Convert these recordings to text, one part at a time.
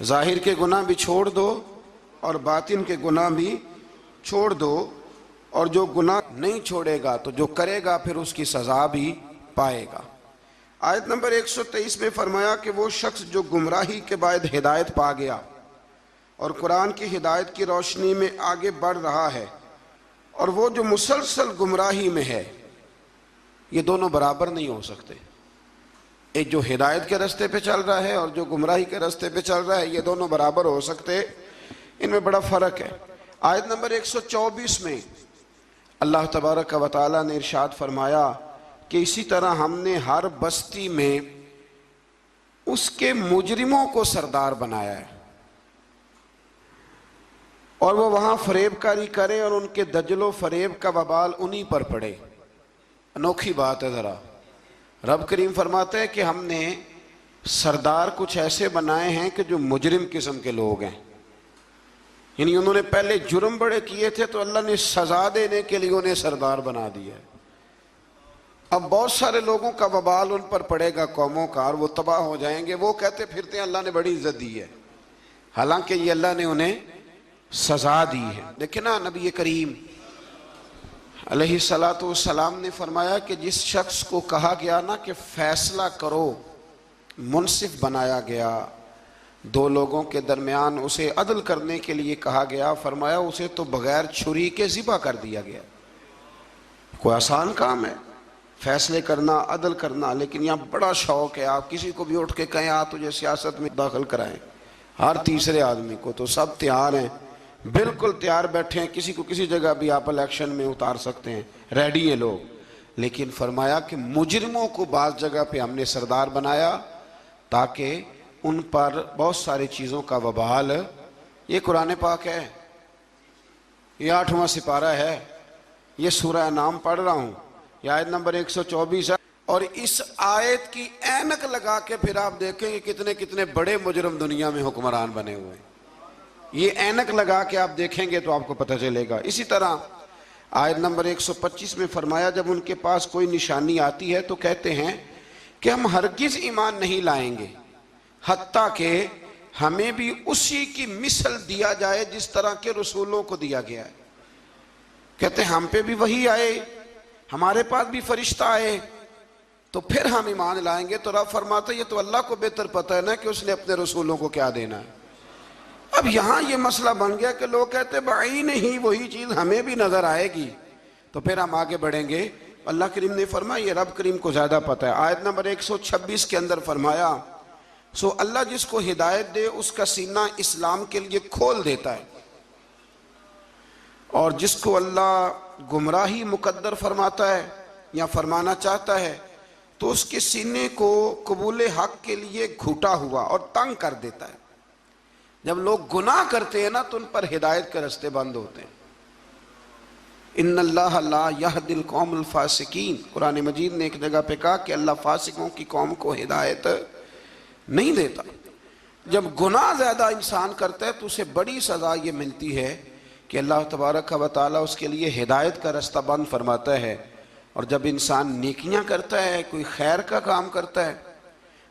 ظاہر کے گناہ بھی چھوڑ دو اور باطن کے گناہ بھی چھوڑ دو، اور جو گناہ نہیں چھوڑے گا تو جو کرے گا پھر اس کی سزا بھی پائے گا۔ آیت نمبر 123 میں فرمایا کہ وہ شخص جو گمراہی کے بعد ہدایت پا گیا اور قرآن کی ہدایت کی روشنی میں آگے بڑھ رہا ہے، اور وہ جو مسلسل گمراہی میں ہے، یہ دونوں برابر نہیں ہو سکتے۔ ایک جو ہدایت کے راستے پہ چل رہا ہے اور جو گمراہی کے راستے پہ چل رہا ہے، یہ دونوں برابر ہو سکتے، ان میں بڑا فرق ہے۔ آیت نمبر 124 میں اللہ تبارک و تعالیٰ نے ارشاد فرمایا کہ اسی طرح ہم نے ہر بستی میں اس کے مجرموں کو سردار بنایا ہے، اور وہ وہاں فریب کاری کرے اور ان کے دجل و فریب کا وبال انہی پر پڑے۔ انوکھی بات ہے ذرا، رب کریم فرماتے ہیں کہ ہم نے سردار کچھ ایسے بنائے ہیں کہ جو مجرم قسم کے لوگ ہیں، یعنی انہوں نے پہلے جرم بڑے کیے تھے تو اللہ نے سزا دینے کے لیے انہیں سردار بنا دیا ہے۔ اب بہت سارے لوگوں کا وبال ان پر پڑے گا، قوموں کا، اور وہ تباہ ہو جائیں گے۔ وہ کہتے پھرتے ہیں اللہ نے بڑی عزت دی ہے، حالانکہ یہ اللہ نے انہیں سزا دی ہے۔ دیکھیں نا، نبی کریم علیہ السلام نے فرمایا کہ جس شخص کو کہا گیا نا کہ فیصلہ کرو، منصف بنایا گیا، دو لوگوں کے درمیان اسے عدل کرنے کے لیے کہا گیا، فرمایا اسے تو بغیر چھری کے ذبح کر دیا گیا۔ کوئی آسان کام ہے فیصلے کرنا، عدل کرنا، لیکن یہاں بڑا شوق ہے، آپ کسی کو بھی اٹھ کے کہیں آ تجھے سیاست میں داخل کرائیں، ہر تیسرے آدمی کو، تو سب تیار ہیں، بالکل تیار بیٹھے ہیں، کسی کو کسی جگہ بھی آپ الیکشن میں اتار سکتے ہیں، ریڈی ہیں لوگ۔ لیکن فرمایا کہ مجرموں کو بعض جگہ پہ ہم نے سردار بنایا تاکہ ان پر بہت ساری چیزوں کا وبال۔ یہ قرآن پاک ہے، یہ 8واں سپارہ ہے، یہ سورہ انعام پڑھ رہا ہوں، یہ آیت نمبر 124 ہے، اور اس آیت کی اینک لگا کے پھر آپ دیکھیں کہ کتنے کتنے بڑے مجرم دنیا میں حکمران بنے ہوئے ہیں۔ یہ اینک لگا کے آپ دیکھیں گے تو آپ کو پتہ چلے گا۔ اسی طرح آیت نمبر 125 میں فرمایا جب ان کے پاس کوئی نشانی آتی ہے تو کہتے ہیں کہ ہم ہرگز ایمان نہیں لائیں گے حتیٰ کہ ہمیں بھی اسی کی مثل دیا جائے جس طرح کے رسولوں کو دیا گیا ہے۔ کہتے ہیں ہم پہ بھی وہی آئے، ہمارے پاس بھی فرشتہ آئے تو پھر ہم ایمان لائیں گے۔ تو رب فرماتا ہے یہ تو اللہ کو بہتر پتہ ہے نا کہ اس نے اپنے رسولوں کو کیا دینا ہے۔ اب یہاں یہ مسئلہ بن گیا کہ لوگ کہتے ہیں بھائی نہیں وہی چیز ہمیں بھی نظر آئے گی تو پھر ہم آگے بڑھیں گے۔ اللہ کریم نے فرمایا یہ رب کریم کو زیادہ پتہ ہے۔ آیت نمبر 126 کے اندر فرمایا سو اللہ جس کو ہدایت دے اس کا سینہ اسلام کے لیے کھول دیتا ہے، اور جس کو اللہ گمراہی مقدر فرماتا ہے یا فرمانا چاہتا ہے تو اس کے سینے کو قبول حق کے لیے گھٹا ہوا اور تنگ کر دیتا ہے۔ جب لوگ گناہ کرتے ہیں نا تو ان پر ہدایت کے راستے بند ہوتے ہیں۔ ان اللہ لا یہدی القوم الفاسقین، قرآن مجید نے ایک جگہ پہ کہا کہ اللہ فاسقوں کی قوم کو ہدایت نہیں دیتا۔ جب گناہ زیادہ انسان کرتا ہے تو اسے بڑی سزا یہ ملتی ہے کہ اللہ تبارک و تعالیٰ اس کے لیے ہدایت کا راستہ بند فرماتا ہے، اور جب انسان نیکیاں کرتا ہے، کوئی خیر کا کام کرتا ہے،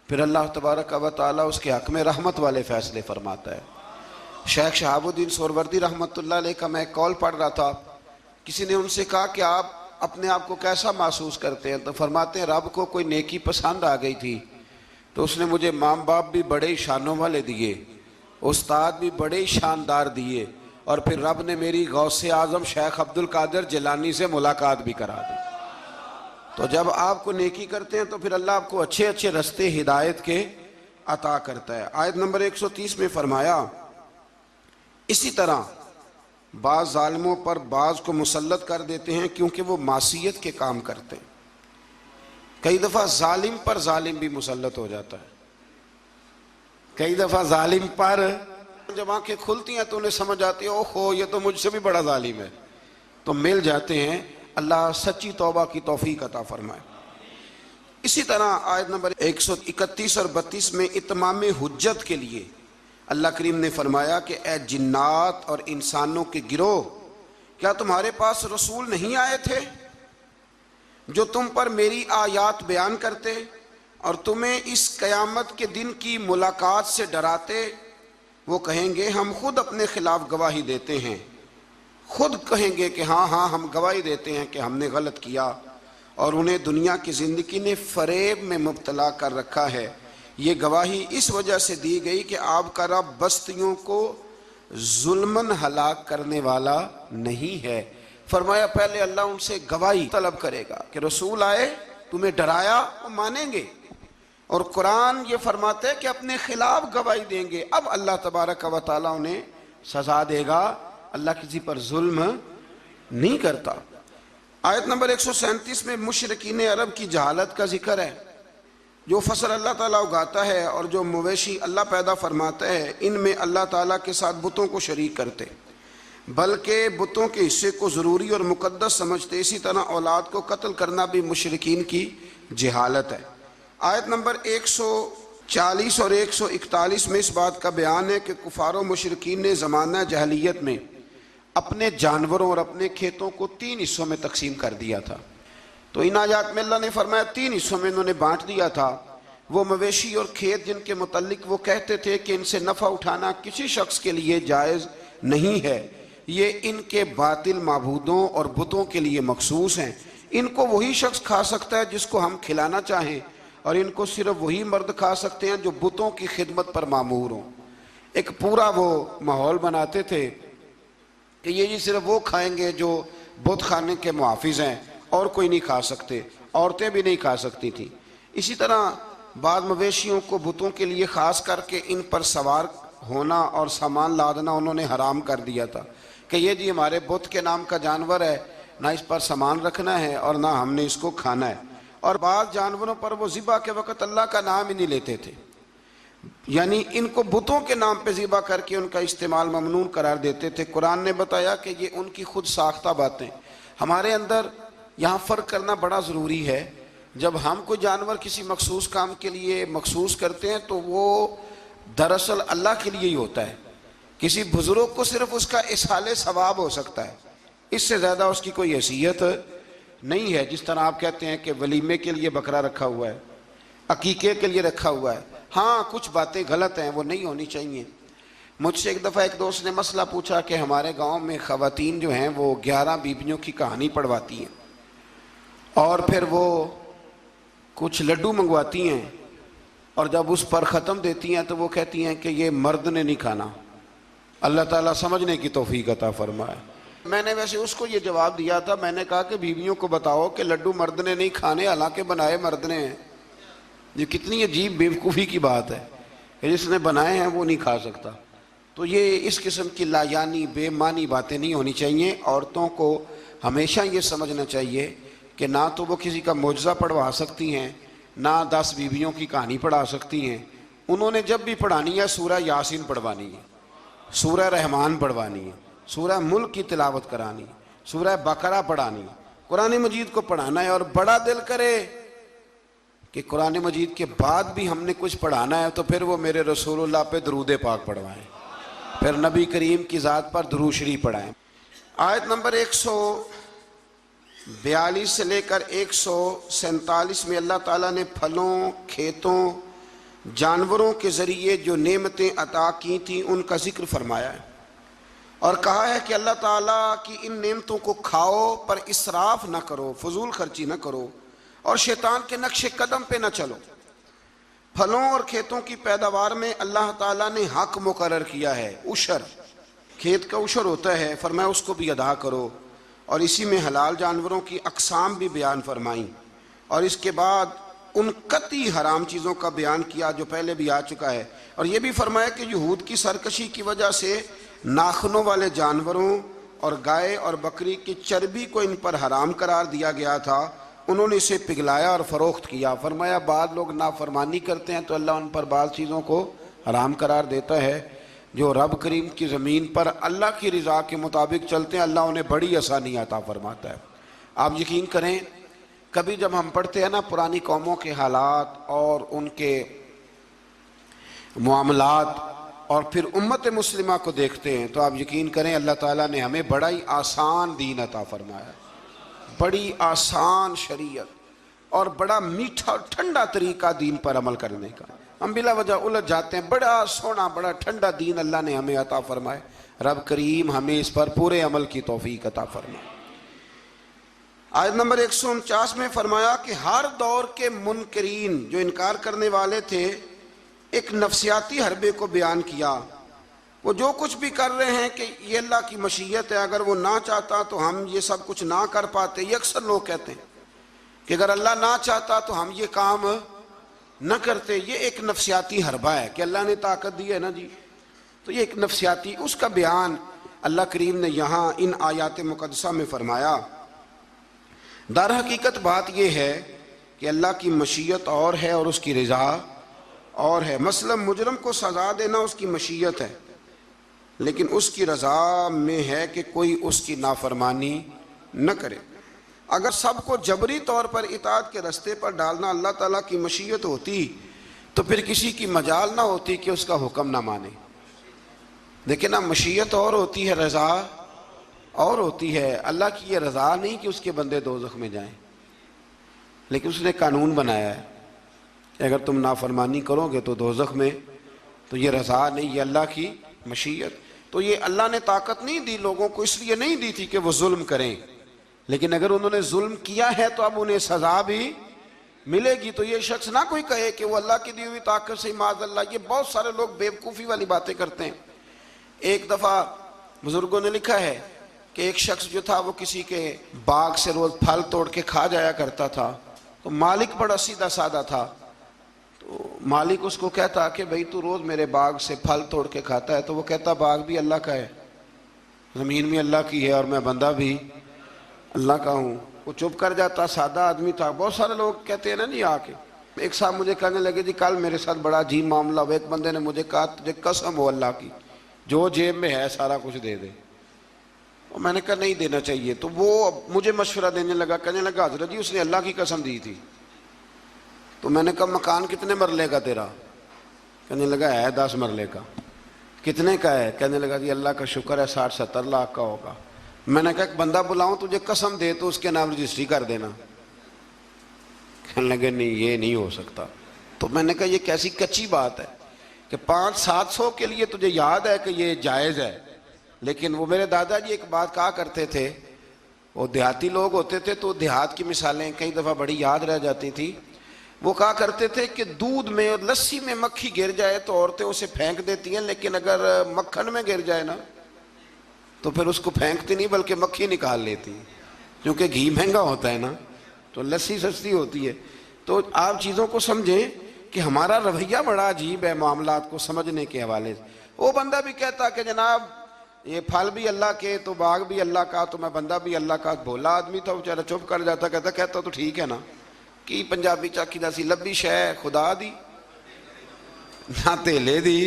پھر اللہ تبارک و تعالیٰ اس کے حق میں رحمت والے فیصلے فرماتا ہے۔ شیخ شہاب الدین سہروردی رحمۃ اللہ علیہ کا میں کال پڑھ رہا تھا، کسی نے ان سے کہا کہ آپ اپنے آپ کو کیسا محسوس کرتے ہیں؟ تو فرماتے ہیں رب کو کوئی نیکی پسند آ گئی تھی تو اس نے مجھے ماں باپ بھی بڑے شانوں والے دیے، استاد بھی بڑے شاندار دیے، اور پھر رب نے میری غوث اعظم شیخ عبد القادر جیلانی سے ملاقات بھی کرا دی۔ تو جب آپ کو نیکی کرتے ہیں تو پھر اللہ آپ کو اچھے اچھے رستے ہدایت کے عطا کرتا ہے۔ آیت نمبر 130 میں فرمایا اسی طرح بعض ظالموں پر بعض کو مسلط کر دیتے ہیں کیونکہ وہ معصیت کے کام کرتے ہیں۔ کئی دفعہ ظالم پر ظالم بھی مسلط ہو جاتا ہے، کئی دفعہ ظالم پر جب آنکھیں کھلتی ہیں تو انہیں سمجھ آتی ہے اوہو یہ تو مجھ سے بھی بڑا ظالم ہے، تو مل جاتے ہیں۔ اللہ سچی توبہ کی توفیق عطا فرمائے۔ اسی طرح آیت نمبر 131 اور 32 میں اتمام حجت کے لیے اللہ کریم نے فرمایا کہ اے جنات اور انسانوں کے گروہ، کیا تمہارے پاس رسول نہیں آئے تھے جو تم پر میری آیات بیان کرتے اور تمہیں اس قیامت کے دن کی ملاقات سے ڈراتے وہ کہیں گے ہم خود اپنے خلاف گواہی دیتے ہیں، خود کہیں گے کہ ہاں ہاں ہم گواہی دیتے ہیں کہ ہم نے غلط کیا، اور انہیں دنیا کی زندگی نے فریب میں مبتلا کر رکھا ہے۔ یہ گواہی اس وجہ سے دی گئی کہ آپ کا رب بستیوں کو ظلماً ہلاک کرنے والا نہیں ہے۔ فرمایا پہلے اللہ ان سے گواہی طلب کرے گا کہ رسول آئے، تمہیں ڈرایا، وہ مانیں گے، اور قرآن یہ فرماتا ہے کہ اپنے خلاف گواہی دیں گے۔ اب اللہ تبارک و تعالیٰ انہیں سزا دے گا۔ اللہ کسی پر ظلم نہیں کرتا۔ آیت نمبر 137 میں مشرکین عرب کی جہالت کا ذکر ہے۔ جو فصل اللہ تعالیٰ اگاتا ہے اور جو مویشی اللہ پیدا فرماتا ہے، ان میں اللہ تعالیٰ کے ساتھ بتوں کو شریک کرتے، بلکہ بتوں کے حصے کو ضروری اور مقدس سمجھتے۔ اسی طرح اولاد کو قتل کرنا بھی مشرکین کی جہالت ہے۔ آیت نمبر 140 اور 141 میں اس بات کا بیان ہے کہ کفار و مشرکین نے زمانہ جاہلیت میں اپنے جانوروں اور اپنے کھیتوں کو 3 حصوں میں تقسیم کر دیا تھا۔ تو ان آیات میں اللہ نے فرمایا 3 حصوں میں انہوں نے بانٹ دیا تھا۔ وہ مویشی اور کھیت جن کے متعلق وہ کہتے تھے کہ ان سے نفع اٹھانا کسی شخص کے لیے جائز نہیں ہے، یہ ان کے باطل معبودوں اور بتوں کے لیے مخصوص ہیں، ان کو وہی شخص کھا سکتا ہے جس کو ہم کھلانا چاہیں، اور ان کو صرف وہی مرد کھا سکتے ہیں جو بتوں کی خدمت پر مامور ہوں۔ ایک پورا وہ ماحول بناتے تھے کہ یہ صرف وہ کھائیں گے جو بت خانے کے محافظ ہیں، اور کوئی نہیں کھا سکتے، عورتیں بھی نہیں کھا سکتی تھیں۔ اسی طرح بعض مویشیوں کو بتوں کے لیے خاص کر کے ان پر سوار ہونا اور سامان لادنا انہوں نے حرام کر دیا تھا کہ یہ جی ہمارے بت کے نام کا جانور ہے، نہ اس پر سامان رکھنا ہے اور نہ ہم نے اس کو کھانا ہے۔ اور بعض جانوروں پر وہ ذبح کے وقت اللہ کا نام ہی نہیں لیتے تھے، یعنی ان کو بتوں کے نام پہ ذبح کر کے ان کا استعمال ممنوع قرار دیتے تھے۔ قرآن نے بتایا کہ یہ ان کی خود ساختہ باتیں۔ ہمارے اندر یہاں فرق کرنا بڑا ضروری ہے۔ جب ہم کوئی جانور کسی مخصوص کام کے لیے مخصوص کرتے ہیں تو وہ دراصل اللہ کے لیے ہی ہوتا ہے۔ کسی بزرگ کو صرف اس کا اصحال ثواب ہو سکتا ہے، اس سے زیادہ اس کی کوئی حیثیت نہیں ہے۔ جس طرح آپ کہتے ہیں کہ ولیمے کے لیے بکرا رکھا ہوا ہے، عقیقے کے لیے رکھا ہوا ہے، ہاں کچھ باتیں غلط ہیں، وہ نہیں ہونی چاہیے۔ مجھ سے ایک دفعہ ایک دوست نے مسئلہ پوچھا کہ ہمارے گاؤں میں خواتین جو ہیں وہ 11 بیویوں کی کہانی پڑھواتی ہیں، اور پھر وہ کچھ لڈو منگواتی ہیں، اور جب اس پر ختم دیتی ہیں تو وہ کہتی ہیں کہ یہ مرد نے نہیں کھانا۔ اللہ تعالیٰ سمجھنے کی توفیق عطا فرمائے۔ میں نے ویسے اس کو یہ جواب دیا تھا، میں نے کہا کہ بیویوں کو بتاؤ کہ لڈو مرد نے نہیں کھانے، حالانکہ بنائے مرد نے ہیں۔ یہ کتنی عجیب بیوقوفی کی بات ہے کہ جس نے بنائے ہیں وہ نہیں کھا سکتا۔ تو یہ اس قسم کی لایانی بے معنی باتیں نہیں ہونی چاہیے۔ عورتوں کو ہمیشہ یہ سمجھنا چاہیے کہ نہ تو وہ کسی کا معجزہ پڑھوا سکتی ہیں، نہ 10 بیویوں کی کہانی پڑھا سکتی ہیں۔ انہوں نے جب بھی پڑھانی ہے سورہ یاسین پڑھوانی ہے، سورہ رحمان پڑھوانی ہے، سورہ ملک کی تلاوت کرانی ہے، سورہ بقرہ پڑھانی ہے، قرآن مجید کو پڑھانا ہے۔ اور بڑا دل کرے کہ قرآن مجید کے بعد بھی ہم نے کچھ پڑھانا ہے تو پھر وہ میرے رسول اللہ پہ درود پاک پڑھوائیں، پھر نبی کریم کی ذات پر درود شریف پڑھائیں۔ آیت نمبر 142 سے لے کر 147 میں اللہ تعالیٰ نے پھلوں، کھیتوں، جانوروں کے ذریعے جو نعمتیں عطا کی تھیں ان کا ذکر فرمایا ہے، اور کہا ہے کہ اللہ تعالیٰ کی ان نعمتوں کو کھاؤ پر اسراف نہ کرو، فضول خرچی نہ کرو، اور شیطان کے نقش قدم پہ نہ چلو۔ پھلوں اور کھیتوں کی پیداوار میں اللہ تعالیٰ نے حق مقرر کیا ہے، عشر، کھیت کا عشر ہوتا ہے، فرمایا اس کو بھی ادا کرو، اور اسی میں حلال جانوروں کی اقسام بھی بیان فرمائیں، اور اس کے بعد ان قطعی حرام چیزوں کا بیان کیا جو پہلے بھی آ چکا ہے، اور یہ بھی فرمایا کہ یہود کی سرکشی کی وجہ سے ناخنوں والے جانوروں اور گائے اور بکری کی چربی کو ان پر حرام قرار دیا گیا تھا، انہوں نے اسے پگھلایا اور فروخت کیا۔ فرمایا بعض لوگ نافرمانی کرتے ہیں تو اللہ ان پر بعض چیزوں کو حرام قرار دیتا ہے۔ جو رب کریم کی زمین پر اللہ کی رضا کے مطابق چلتے ہیں اللہ انہیں بڑی آسانی عطا فرماتا ہے۔ آپ یقین کریں کبھی جب ہم پڑھتے ہیں نا پرانی قوموں کے حالات اور ان کے معاملات اور پھر امت مسلمہ کو دیکھتے ہیں تو آپ یقین کریں اللہ تعالیٰ نے ہمیں بڑا ہی آسان دین عطا فرمایا، بڑی آسان شریعت اور بڑا میٹھا اور ٹھنڈا طریقہ دین پر عمل کرنے کا۔ ہم بلا وجہ الجھ جاتے ہیں. بڑا سونا بڑا ٹھنڈا دین اللہ نے ہمیں عطا فرمائے. رب کریم ہمیں اس پر پورے عمل کی توفیق عطا فرمائے. آیت نمبر 149 میں فرمایا کہ ہر دور کے منکرین جو انکار کرنے والے تھے ایک نفسیاتی حربے کو بیان کیا. وہ جو کچھ بھی کر رہے ہیں کہ یہ اللہ کی مشیت ہے، اگر وہ نہ چاہتا تو ہم یہ سب کچھ نہ کر پاتے. یہ اکثر لوگ کہتے ہیں کہ اگر اللہ نہ چاہتا تو ہم یہ کام نہ کرتے. یہ ایک نفسیاتی حربہ ہے کہ اللہ نے طاقت دی ہے نا جی، تو یہ ایک نفسیاتی، اس کا بیان اللہ کریم نے یہاں ان آیات مقدسہ میں فرمایا. در حقیقت بات یہ ہے کہ اللہ کی مشیت اور ہے اور اس کی رضا اور ہے. مثلا مجرم کو سزا دینا اس کی مشیت ہے، لیکن اس کی رضا میں ہے کہ کوئی اس کی نافرمانی نہ کرے. اگر سب کو جبری طور پر اطاعت کے رستے پر ڈالنا اللہ تعالیٰ کی مشیت ہوتی تو پھر کسی کی مجال نہ ہوتی کہ اس کا حکم نہ مانے. دیکھیں نا، مشیت اور ہوتی ہے، رضا اور ہوتی ہے. اللہ کی یہ رضا نہیں کہ اس کے بندے دوزخ میں جائیں، لیکن اس نے قانون بنایا ہے کہ اگر تم نافرمانی کرو گے تو دوزخ میں. تو یہ رضا نہیں، یہ اللہ کی مشیت. تو یہ اللہ نے طاقت نہیں دی لوگوں کو، اس لیے نہیں دی تھی کہ وہ ظلم کریں، لیکن اگر انہوں نے ظلم کیا ہے تو اب انہیں سزا بھی ملے گی. تو یہ شخص نہ کوئی کہے کہ وہ اللہ کی دی ہوئی طاقت سے معاذ اللہ. یہ بہت سارے لوگ بیوقوفی والی باتیں کرتے ہیں. ایک دفعہ بزرگوں نے لکھا ہے کہ ایک شخص جو تھا وہ کسی کے باغ سے روز پھل توڑ کے کھا جایا کرتا تھا. تو مالک بڑا سیدھا سادہ تھا. تو مالک اس کو کہتا کہ بھئی تو روز میرے باغ سے پھل توڑ کے کھاتا ہے. تو وہ کہتا باغ بھی اللہ کا ہے، زمین بھی اللہ کی ہے، اور میں بندہ بھی اللہ کا ہوں. وہ چپ کر جاتا، سادہ آدمی تھا. بہت سارے لوگ کہتے ہیں نا جی. آ کے ایک صاحب مجھے کہنے لگے جی کل میرے ساتھ بڑا عجیب معاملہ ہوا. ایک بندے نے مجھے کہا تجھے قسم ہو اللہ کی جو جیب میں ہے سارا کچھ دے دے. اور میں نے کہا نہیں دینا چاہیے. تو وہ مجھے مشورہ دینے لگا، کہنے لگا حضرت جی اس نے اللہ کی قسم دی تھی. تو میں نے کہا مکان کتنے مرلے کا تیرا؟ کہنے لگا ہے 10 مرلے کا. کتنے کا ہے؟ کہنے لگا جی اللہ کا شکر ہے 60-70 لاکھ کا ہوگا. میں نے کہا ایک بندہ بلاؤں تجھے قسم دے تو اس کے نام رجسٹری کر دینا. کہنے لگے نہیں یہ نہیں ہو سکتا. تو میں نے کہا یہ کیسی کچی بات ہے کہ 500-700 کے لیے تجھے یاد ہے کہ یہ جائز ہے. لیکن وہ میرے دادا جی ایک بات کہا کرتے تھے، وہ دیہاتی لوگ ہوتے تھے تو دیہات کی مثالیں کئی دفعہ بڑی یاد رہ جاتی تھی. وہ کہا کرتے تھے کہ دودھ میں اور لسی میں مکھی گر جائے تو عورتیں اسے پھینک دیتی ہیں، لیکن اگر مکھن میں گر جائے نا تو پھر اس کو پھینکتی نہیں بلکہ مکھی نکال لیتی، کیونکہ گھی مہنگا ہوتا ہے نا تو لسی سستی ہوتی ہے. تو آپ چیزوں کو سمجھیں کہ ہمارا رویہ بڑا عجیب ہے معاملات کو سمجھنے کے حوالے سے. وہ بندہ بھی کہتا کہ جناب یہ پھل بھی اللہ کے تو باغ بھی اللہ کا تو میں بندہ بھی اللہ کا. بھولا آدمی تھا بیچارہ، چپ کر جاتا، کہتا تو ٹھیک ہے نا. کی پنجابی چاکی دا سی لبی شے خدا دی نہ تیلے دی،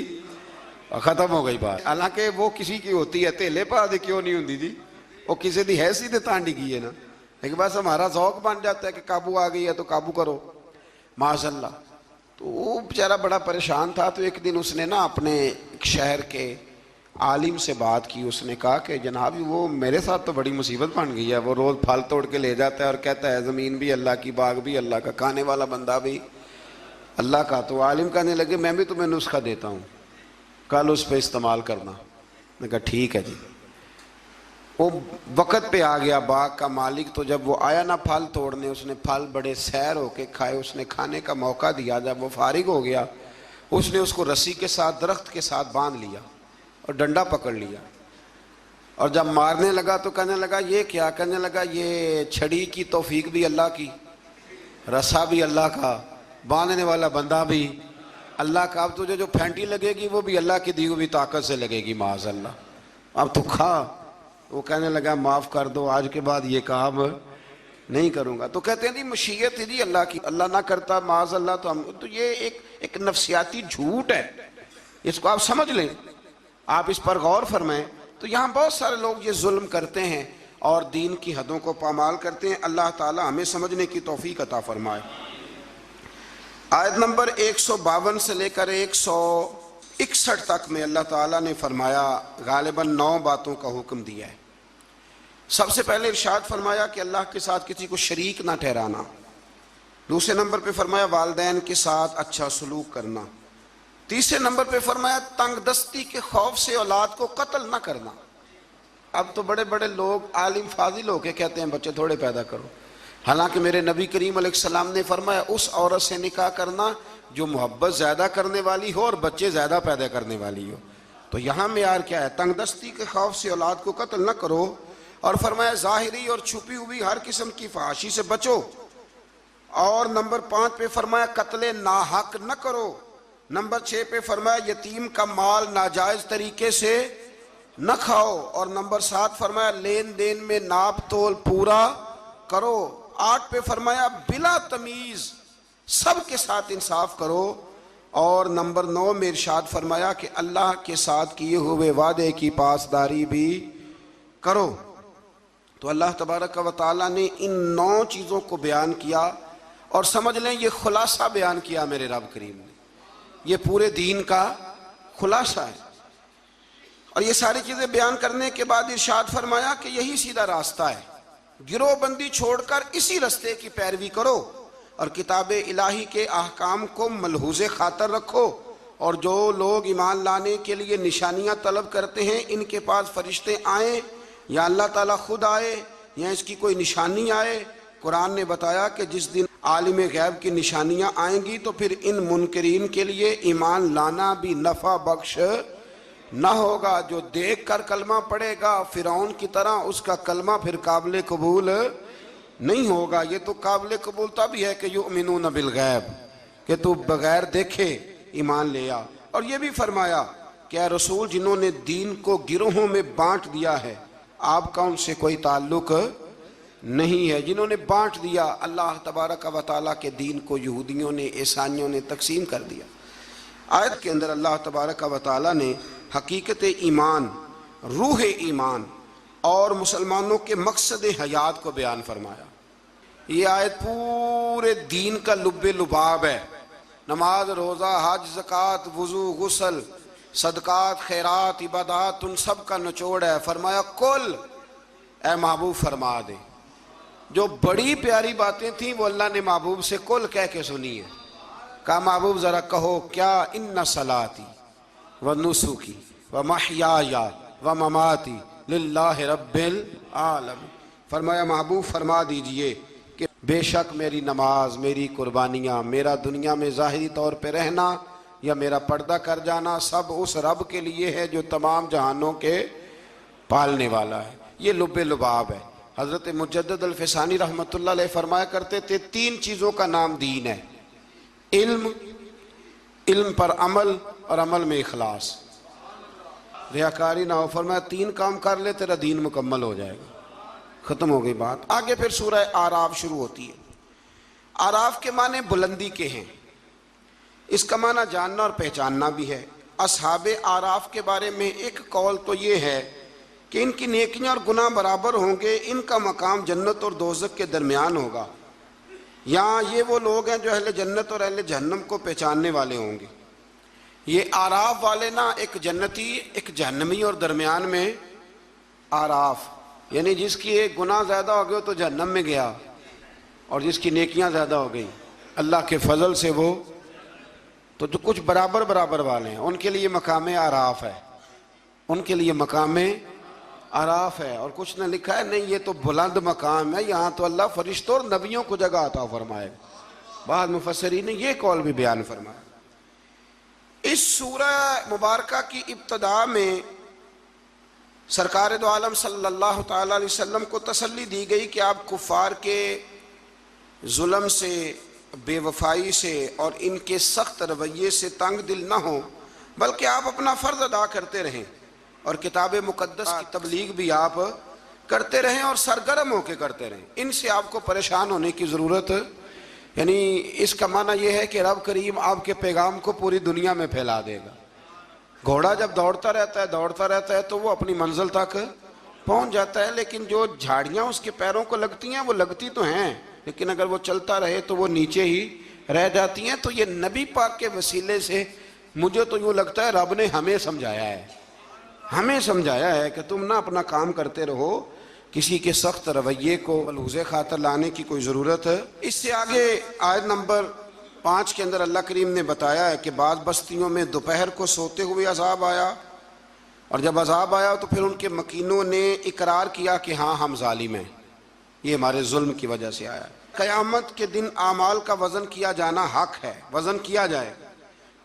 ختم ہو گئی بات. حالانکہ وہ کسی کی ہوتی ہے، تیلے پا دے کیوں نہیں ہوندی جی، وہ کسی دی ہے سیدھے تانڈی کی ہے نا. لیکن بس ہمارا ذوق بن جاتا ہے کہ قابو آ گئی ہے تو قابو کرو معاذ اللہ. تو وہ بیچارہ بڑا پریشان تھا. تو ایک دن اس نے نا اپنے ایک شہر کے عالم سے بات کی. اس نے کہا کہ جناب وہ میرے ساتھ تو بڑی مصیبت بن گئی ہے. وہ روز پھل توڑ کے لے جاتا ہے اور کہتا ہے زمین بھی اللہ کی، باغ بھی اللہ کا، کھانے والا بندہ بھی اللہ کا. تو عالم کہنے لگے میں بھی تمہیں نسخہ دیتا ہوں، کل اس پہ استعمال کرنا. میں کہا ٹھیک ہے جی. وہ وقت پہ آ گیا باغ کا مالک. تو جب وہ آیا نا پھل توڑنے، اس نے پھل بڑے سیر ہو کے کھائے. اس نے کھانے کا موقع دیا. جب وہ فارغ ہو گیا اس نے اس کو رسی کے ساتھ درخت کے ساتھ باندھ لیا اور ڈنڈا پکڑ لیا. اور جب مارنے لگا تو کہنے لگا یہ کیا؟ کہنے لگا یہ چھڑی کی توفیق بھی اللہ کی، رسا بھی اللہ کا، باندھنے والا بندہ بھی اللہ کا. اب تجھے جو پھینٹی لگے گی وہ بھی اللہ کی دی ہوئی طاقت سے لگے گی معاذ اللہ. اب تو کھا. وہ کہنے لگا معاف کر دو، آج کے بعد یہ کام نہیں کروں گا. تو کہتے ہیں جی مشیت ہے جی اللہ کی، اللہ نہ کرتا معاذ اللہ تو ہم. تو یہ ایک نفسیاتی جھوٹ ہے، اس کو آپ سمجھ لیں، آپ اس پر غور فرمائیں. تو یہاں بہت سارے لوگ یہ ظلم کرتے ہیں اور دین کی حدوں کو پامال کرتے ہیں. اللہ تعالی ہمیں سمجھنے کی توفیق عطا فرمائے. آیت نمبر 152 سے لے کر 161 تک میں اللہ تعالیٰ نے فرمایا، غالباً 9 باتوں کا حکم دیا ہے. سب سے پہلے ارشاد فرمایا کہ اللہ کے ساتھ کسی کو شریک نہ ٹھہرانا. دوسرے نمبر پہ فرمایا والدین کے ساتھ اچھا سلوک کرنا. تیسرے نمبر پہ فرمایا تنگ دستی کے خوف سے اولاد کو قتل نہ کرنا۔ اب تو بڑے بڑے لوگ عالم فاضل ہو کے کہتے ہیں بچے تھوڑے پیدا کرو، حالانکہ میرے نبی کریم علیہ السلام نے فرمایا اس عورت سے نکاح کرنا جو محبت زیادہ کرنے والی ہو اور بچے زیادہ پیدا کرنے والی ہو۔ تو یہاں معیار کیا ہے؟ تنگ دستی کے خوف سے اولاد کو قتل نہ کرو، اور فرمایا ظاہری اور چھپی ہوئی ہر قسم کی فحاشی سے بچو، اور نمبر 5 پہ فرمایا قتل ناحق نہ کرو، نمبر 6 پہ فرمایا یتیم کا مال ناجائز طریقے سے نہ کھاؤ، اور نمبر 7 فرمایا لین دین میں ناپ تول پورا کرو، 8 پہ فرمایا بلا تمیز سب کے ساتھ انصاف کرو، اور نمبر 9 میں ارشاد فرمایا کہ اللہ کے ساتھ کیے ہوئے وعدے کی پاسداری بھی کرو۔ تو اللہ تبارک و تعالیٰ نے ان 9 چیزوں کو بیان کیا، اور سمجھ لیں یہ خلاصہ بیان کیا میرے رب کریم نے، یہ پورے دین کا خلاصہ ہے۔ اور یہ ساری چیزیں بیان کرنے کے بعد ارشاد فرمایا کہ یہی سیدھا راستہ ہے، گروہ بندی چھوڑ کر اسی راستے کی پیروی کرو، اور کتاب الہی کے احکام کو ملحوظ خاطر رکھو، اور جو لوگ ایمان لانے کے لیے نشانیاں طلب کرتے ہیں ان کے پاس فرشتے آئیں یا اللہ تعالیٰ خود آئے یا اس کی کوئی نشانی آئے، قرآن نے بتایا کہ جس دن عالم غیب کی نشانیاں آئیں گی تو پھر ان منکرین کے لیے ایمان لانا بھی نفع بخش نہ ہوگا۔ جو دیکھ کر کلمہ پڑھے گا فرعون کی طرح اس کا کلمہ پھر قابل قبول نہیں ہوگا۔ یہ تو قابل قبول تب ہے کہ یؤمنون بالغیب، کہ تو بغیر دیکھے ایمان لے آ۔ اور یہ بھی فرمایا کہ اے رسول جنہوں نے دین کو گروہوں میں بانٹ دیا ہے آپ کا ان سے کوئی تعلق نہیں ہے، جنہوں نے بانٹ دیا اللہ تبارک و تعالیٰ کے دین کو، یہودیوں نے عیسائیوں نے تقسیم کر دیا۔ آیت کے اندر اللہ تبارک و تعالیٰ نے حقیقت ایمان، روح ایمان اور مسلمانوں کے مقصد حیات کو بیان فرمایا۔ یہ آیت پورے دین کا لب لباب ہے، نماز، روزہ، حج، زکوٰۃ، وضو، غسل، صدقات، خیرات، عبادات، ان سب کا نچوڑ ہے۔ فرمایا کل اے محبوب فرما دے، جو بڑی پیاری باتیں تھیں وہ اللہ نے محبوب سے کل کہہ کے سنی ہے۔ کہا محبوب ذرا کہو کیا، ان صلاتی و نسکی و محیای و مماتی للہ رب العالمین۔ فرمایا محبوب فرما دیجئے کہ بے شک میری نماز، میری قربانیاں، میرا دنیا میں ظاہری طور پہ رہنا یا میرا پردہ کر جانا سب اس رب کے لیے ہے جو تمام جہانوں کے پالنے والا ہے۔ یہ لب لباب ہے۔ حضرت مجدد الفسانی رحمۃ اللہ علیہ فرمایا کرتے تھے 3 چیزوں کا نام دین ہے، علم، علم پر عمل، اور عمل میں اخلاص، ریاکاری نہ ہو۔ فرمایا 3 کام کر لے تیرا دین مکمل ہو جائے گا۔ ختم ہو گئی بات۔ آگے پھر سورہ اعراف شروع ہوتی ہے۔ اعراف کے معنی بلندی کے ہیں، اس کا معنی جاننا اور پہچاننا بھی ہے۔ اصحاب اعراف کے بارے میں ایک قول تو یہ ہے کہ ان کی نیکیاں اور گناہ برابر ہوں گے، ان کا مقام جنت اور دوزخ کے درمیان ہوگا۔ یہاں یہ وہ لوگ ہیں جو اہل جنت اور اہل جہنم کو پہچاننے والے ہوں گے۔ یہ اعراف والے نا، ایک جنتی ایک جہنمی، اور درمیان میں اعراف، یعنی جس کی ایک گناہ زیادہ ہو گئے تو جہنم میں گیا، اور جس کی نیکیاں زیادہ ہو گئی اللہ کے فضل سے وہ تو جو کچھ برابر برابر والے ہیں ان کے لیے مقام اعراف ہے، ان کے لیے مقام اعراف ہے۔ اور کچھ نے لکھا ہے نہیں یہ تو بلند مقام ہے، یہاں تو اللہ فرشتوں اور نبیوں کو جگہ عطا فرمائے۔ بعض مفسرین نے یہ قول بھی بیان فرمایا۔ اس سورہ مبارکہ کی ابتدا میں سرکار دو عالم صلی اللہ تعالی علیہ وسلم کو تسلی دی گئی کہ آپ کفار کے ظلم سے، بے وفائی سے اور ان کے سخت رویے سے تنگ دل نہ ہوں، بلکہ آپ اپنا فرض ادا کرتے رہیں اور کتاب مقدس کی تبلیغ بھی آپ کرتے رہیں اور سرگرم ہو کے کرتے رہیں۔ ان سے آپ کو پریشان ہونے کی ضرورت، یعنی اس کا معنی یہ ہے کہ رب کریم آپ کے پیغام کو پوری دنیا میں پھیلا دے گا۔ گھوڑا جب دوڑتا رہتا ہے تو وہ اپنی منزل تک پہنچ جاتا ہے، لیکن جو جھاڑیاں اس کے پیروں کو لگتی ہیں وہ لگتی تو ہیں، لیکن اگر وہ چلتا رہے تو وہ نیچے ہی رہ جاتی ہیں۔ تو یہ نبی پاک کے وسیلے سے مجھے تو یوں لگتا ہے رب نے ہمیں سمجھایا ہے کہ تم نہ اپنا کام کرتے رہو، کسی کے سخت رویے کو ملحوظ خاطر لانے کی کوئی ضرورت ہے۔ اس سے آگے آیت نمبر 5 کے اندر اللہ کریم نے بتایا ہے کہ بعض بستیوں میں دوپہر کو سوتے ہوئے عذاب آیا، اور جب عذاب آیا تو پھر ان کے مکینوں نے اقرار کیا کہ ہاں ہم ظالم ہیں، یہ ہمارے ظلم کی وجہ سے آیا۔ قیامت کے دن اعمال کا وزن کیا جانا حق ہے، وزن کیا جائے۔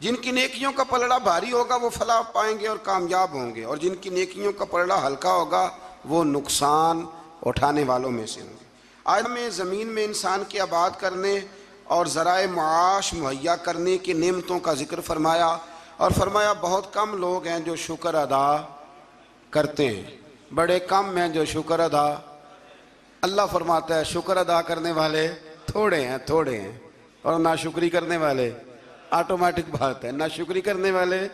جن کی نیکیوں کا پلڑا بھاری ہوگا وہ فلاح پائیں گے اور کامیاب ہوں گے، اور جن کی نیکیوں کا پلڑا ہلکا ہوگا وہ نقصان اٹھانے والوں میں سے ہوں گے۔ آج میں زمین میں انسان کے آباد کرنے اور ذرائع معاش مہیا کرنے کی نعمتوں کا ذکر فرمایا، اور فرمایا بہت کم لوگ ہیں جو شکر ادا کرتے ہیں، بڑے کم ہیں جو شکر ادا۔ اللہ فرماتا ہے شکر ادا کرنے والے تھوڑے ہیں، اور ناشکری کرنے والے آٹومیٹک بات ہے، ناشکری کرنے والے۔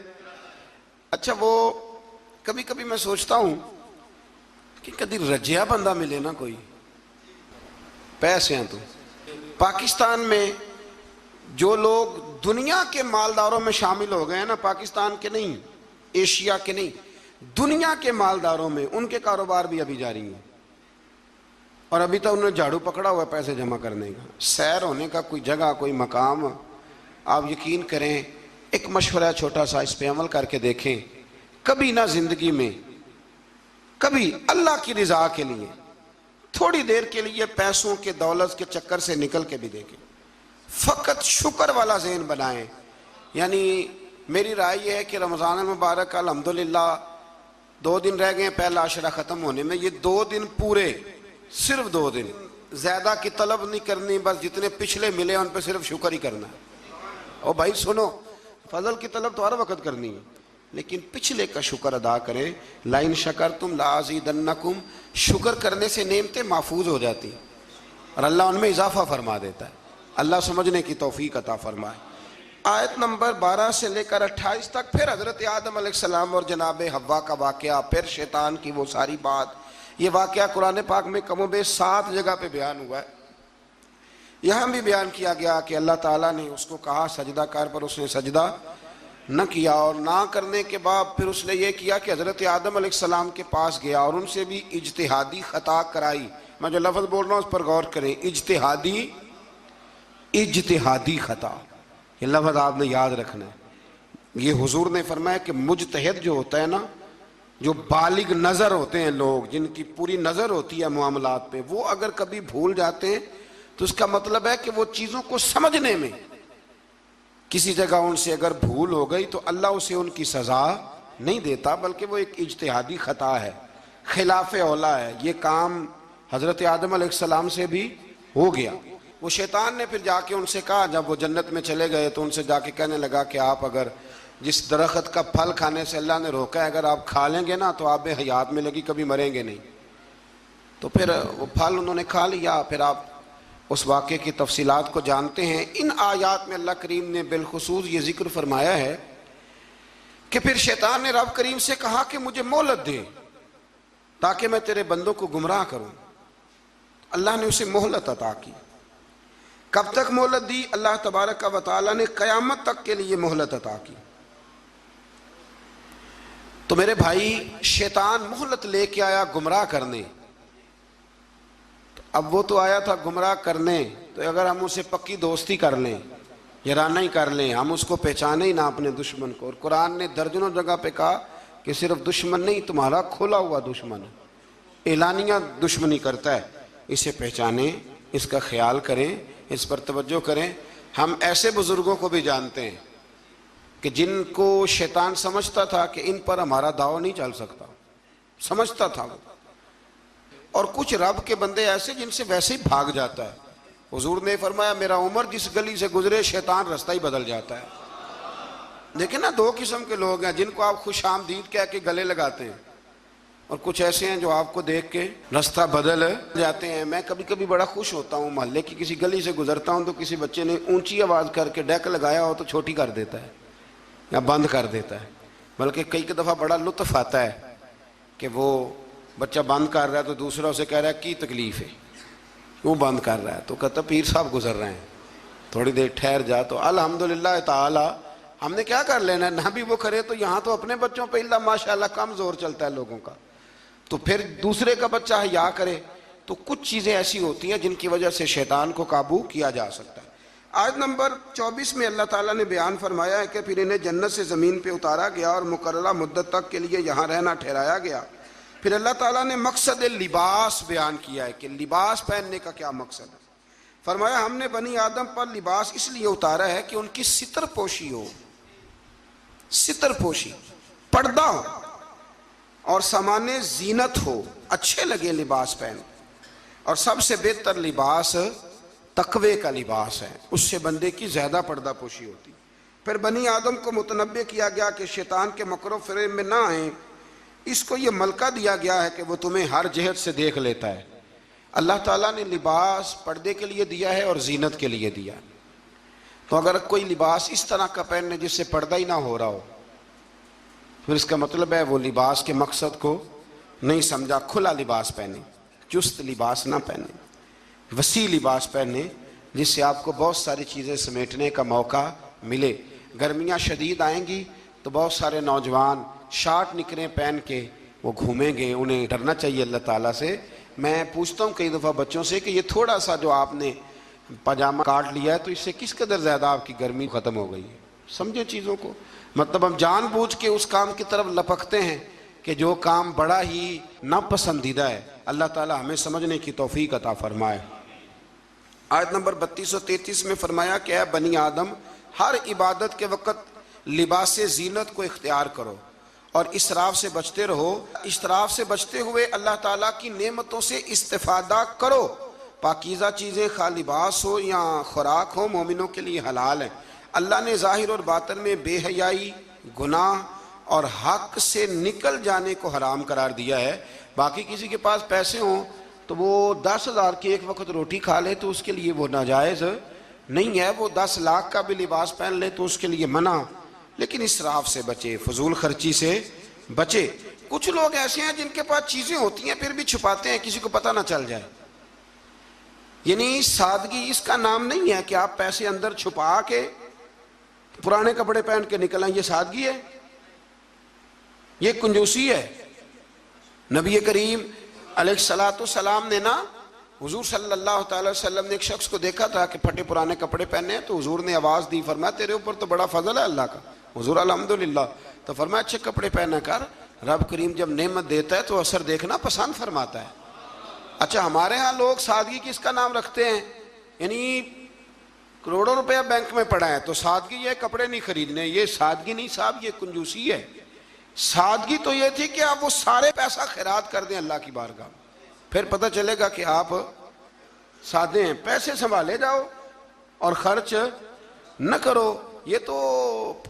اچھا وہ کبھی کبھی میں سوچتا ہوں کہ کدی رجیا بندہ ملے نا، کوئی پیسے ہیں تو پاکستان میں جو لوگ دنیا کے مالداروں میں شامل ہو گئے ہیں نا، پاکستان کے نہیں، ایشیا کے نہیں، دنیا کے مالداروں میں، ان کے کاروبار بھی ابھی جاری ہیں، اور ابھی تک انہوں نے جھاڑو پکڑا ہوا ہے پیسے جمع کرنے کا، سیر ہونے کا کوئی جگہ کوئی مقام۔ آپ یقین کریں، ایک مشورہ چھوٹا سا، اس پہ عمل کر کے دیکھیں، کبھی نہ زندگی میں کبھی اللہ کی رضا کے لیے تھوڑی دیر کے لیے پیسوں کے دولت کے چکر سے نکل کے بھی دیکھیں، فقط شکر والا ذہن بنائیں۔ یعنی میری رائے یہ ہے کہ رمضان المبارک الحمدللہ 2 دن رہ گئے ہیں پہلا عشرہ ختم ہونے میں، یہ 2 دن پورے، صرف 2 دن، زیادہ کی طلب نہیں کرنی، بس جتنے پچھلے ملے ان پہ صرف شکر ہی کرنا ہے۔ اور بھائی سنو، فضل کی طلب تو ہر وقت کرنی ہے، لیکن پچھلے کا شکر ادا کریں۔ لَإِن شَكَرْتُمْ لَأَزِيدَنَّكُمْ، شکر کرنے سے نعمتیں محفوظ ہو جاتی اور اللہ ان میں اضافہ فرما دیتا ہے۔ اللہ سمجھنے کی توفیق عطا فرمائے۔ آیت نمبر 12 سے لے کر 28 تک پھر حضرت آدم علیہ السلام اور جناب حوا کا واقعہ، پھر شیطان کی وہ ساری بات۔ یہ واقعہ قرآن پاک میں کم و بیش 7 جگہ پہ بیان ہوا ہے۔ یہاں بھی بیان کیا گیا کہ اللہ تعالیٰ نے اس کو کہا سجدہ کر، پر اس نے سجدہ نہ کیا، اور نہ کرنے کے بعد پھر اس نے یہ کیا کہ حضرت آدم علیہ السلام کے پاس گیا اور ان سے بھی اجتہادی خطا کرائی۔ میں جو لفظ بول رہا ہوں اس پر غور کریں، اجتہادی خطا، یہ لفظ آپ نے یاد رکھنا ہے۔ یہ حضور نے فرمایا کہ مجتہد جو ہوتا ہے نا، جو بالغ نظر ہوتے ہیں لوگ، جن کی پوری نظر ہوتی ہے معاملات پہ، وہ اگر کبھی بھول جاتے ہیں تو اس کا مطلب ہے کہ وہ چیزوں کو سمجھنے میں کسی جگہ ان سے اگر بھول ہو گئی تو اللہ اسے ان کی سزا نہیں دیتا، بلکہ وہ ایک اجتہادی خطا ہے، خلاف اولا ہے۔ یہ کام حضرت آدم علیہ السلام سے بھی ہو گیا۔ وہ شیطان نے پھر جا کے ان سے کہا، جب وہ جنت میں چلے گئے تو ان سے جا کے کہنے لگا کہ آپ اگر جس درخت کا پھل کھانے سے اللہ نے روکا ہے اگر آپ کھا لیں گے نا تو آپ حیات ملے گی، کبھی مریں گے نہیں۔ تو پھر وہ پھل انہوں نے کھا لیا۔ پھر آپ اس واقعے کی تفصیلات کو جانتے ہیں۔ ان آیات میں اللہ کریم نے بالخصوص یہ ذکر فرمایا ہے کہ پھر شیطان نے رب کریم سے کہا کہ مجھے مہلت دے تاکہ میں تیرے بندوں کو گمراہ کروں۔ اللہ نے اسے مہلت عطا کی۔ کب تک مہلت دی؟ اللہ تبارک و تعالیٰ نے قیامت تک کے لیے مہلت عطا کی۔ تو میرے بھائی، شیطان مہلت لے کے آیا گمراہ کرنے، اب وہ تو آیا تھا گمراہ کرنے، تو اگر ہم اسے پکی دوستی کر لیں، یارانہ ہی کر لیں، ہم اس کو پہچانے ہی نہ اپنے دشمن کو، اور قرآن نے درجنوں جگہ پہ کہا کہ صرف دشمن نہیں، تمہارا کھولا ہوا دشمن ہے، اعلانیہ دشمنی کرتا ہے، اسے پہچانیں، اس کا خیال کریں، اس پر توجہ کریں۔ ہم ایسے بزرگوں کو بھی جانتے ہیں کہ جن کو شیطان سمجھتا تھا کہ ان پر ہمارا داؤ نہیں چل سکتا، سمجھتا تھا وہ، اور کچھ رب کے بندے ایسے جن سے ویسے ہی بھاگ جاتا ہے۔ حضور نے فرمایا میرا عمر جس گلی سے گزرے شیطان رستہ ہی بدل جاتا ہے۔ دیکھیں نا، 2 قسم کے لوگ ہیں جن کو آپ خوش آمدید کہہ کے گلے لگاتے ہیں، اور کچھ ایسے ہیں جو آپ کو دیکھ کے رستہ بدل جاتے ہیں۔ میں کبھی کبھی بڑا خوش ہوتا ہوں، محلے کی کسی گلی سے گزرتا ہوں تو کسی بچے نے اونچی آواز کر کے ڈیک لگایا ہو تو چھوٹی کر دیتا ہے یا بند کر دیتا ہے، بلکہ کئی دفعہ بڑا لطف آتا ہے کہ وہ بچہ بند کر رہا ہے تو دوسرا اسے کہہ رہا ہے کی تکلیف ہے، کیوں بند کر رہا ہے؟ تو کہتا پیر صاحب گزر رہے ہیں، تھوڑی دیر ٹھہر جا۔ تو الحمدللہ تعالی ہم نے کیا کر لینا ہے، نہ بھی وہ کرے تو یہاں تو اپنے بچوں پہ اللہ ماشاءاللہ کم زور چلتا ہے لوگوں کا، تو پھر دوسرے کا بچہ حیا کرے۔ تو کچھ چیزیں ایسی ہوتی ہیں جن کی وجہ سے شیطان کو قابو کیا جا سکتا ہے۔ آیت نمبر 24 میں اللہ تعالیٰ نے بیان فرمایا ہے کہ پھر انہیں جنت سے زمین پہ اتارا گیا اور مقررہ مدت تک کے لیے یہاں رہنا ٹھہرایا گیا۔ پھر اللہ تعالیٰ نے مقصد لباس بیان کیا ہے کہ لباس پہننے کا کیا مقصد ہے۔ فرمایا ہم نے بنی آدم پر لباس اس لیے اتارا ہے کہ ان کی ستر پوشی ہو، ستر پوشی، پردہ ہو اور سامان زینت ہو، اچھے لگے لباس پہن۔ اور سب سے بہتر لباس تقوی کا لباس ہے، اس سے بندے کی زیادہ پردہ پوشی ہوتی۔ پھر بنی آدم کو متنبع کیا گیا کہ شیطان کے مکر و فریب میں نہ آئیں، اس کو یہ ملکہ دیا گیا ہے کہ وہ تمہیں ہر جہت سے دیکھ لیتا ہے۔ اللہ تعالیٰ نے لباس پردے کے لیے دیا ہے اور زینت کے لیے دیا ہے۔ تو اگر کوئی لباس اس طرح کا پہننے جس سے پردہ ہی نہ ہو رہا ہو، پھر اس کا مطلب ہے وہ لباس کے مقصد کو نہیں سمجھا۔ کھلا لباس پہنے، چست لباس نہ پہنے، وسیع لباس پہنے جس سے آپ کو بہت ساری چیزیں سمیٹنے کا موقع ملے۔ گرمیاں شدید آئیں گی تو بہت سارے نوجوان شارٹ نکریں پہن کے وہ گھومیں گے، انہیں ڈرنا چاہیے اللہ تعالیٰ سے۔ میں پوچھتا ہوں کئی دفعہ بچوں سے کہ یہ تھوڑا سا جو آپ نے پاجامہ کاٹ لیا ہے تو اس سے کس قدر زیادہ آپ کی گرمی ختم ہو گئی ہے۔ سمجھے چیزوں کو، مطلب ہم جان بوجھ کے اس کام کی طرف لپکتے ہیں کہ جو کام بڑا ہی ناپسندیدہ ہے۔ اللہ تعالیٰ ہمیں سمجھنے کی توفیق عطا فرمائے۔ آیت نمبر 32 و 33 میں فرمایا کہ اے بنی آدم، ہر عبادت کے وقت لباس زینت کو اختیار کرو اور اسراف سے بچتے رہو۔ اسراف سے بچتے ہوئے اللہ تعالیٰ کی نعمتوں سے استفادہ کرو۔ پاکیزہ چیزیں خواہ لباس ہو یا خوراک ہو مومنوں کے لیے حلال ہیں۔ اللہ نے ظاہر اور باطن میں بے حیائی، گناہ اور حق سے نکل جانے کو حرام قرار دیا ہے۔ باقی کسی کے پاس پیسے ہوں تو وہ 10,000 کی ایک وقت روٹی کھا لے تو اس کے لیے وہ ناجائز نہیں ہے، وہ 10 لاکھ کا بھی لباس پہن لے تو اس کے لیے منع، لیکن اسراف سے بچے، فضول خرچی سے بچے۔ کچھ لوگ ایسے ہیں جن کے پاس چیزیں ہوتی ہیں پھر بھی چھپاتے ہیں کسی کو پتہ نہ چل جائے۔ یعنی سادگی اس کا نام نہیں ہے کہ آپ پیسے اندر چھپا کے پرانے کپڑے پہن کے نکلیں، یہ سادگی ہے، یہ کنجوسی ہے۔ نبی کریم علیہ السلام نے نا، حضور صلی اللہ تعالی وسلم نے ایک شخص کو دیکھا تھا کہ پھٹے پرانے کپڑے پہنے ہیں، تو حضور نے آواز دی، فرمایا تیرے اوپر تو بڑا فضل ہے اللہ کا۔ حضور الحمدللہ، تو فرمایا اچھے کپڑے پہنا کر، رب کریم جب نعمت دیتا ہے تو اثر دیکھنا پسند فرماتا ہے۔ اچھا ہمارے ہاں لوگ سادگی کس کا نام رکھتے ہیں، یعنی کروڑوں روپیہ بینک میں پڑا ہے تو سادگی یہ کپڑے نہیں خریدنے، یہ سادگی نہیں صاحب، یہ کنجوسی ہے۔ سادگی تو یہ تھی کہ آپ وہ سارے پیسہ خیرات کر دیں اللہ کی بارگاہ میں، پھر پتہ چلے گا کہ آپ سادے ہیں۔ پیسے سنبھالے جاؤ اور خرچ نہ کرو۔ یہ تو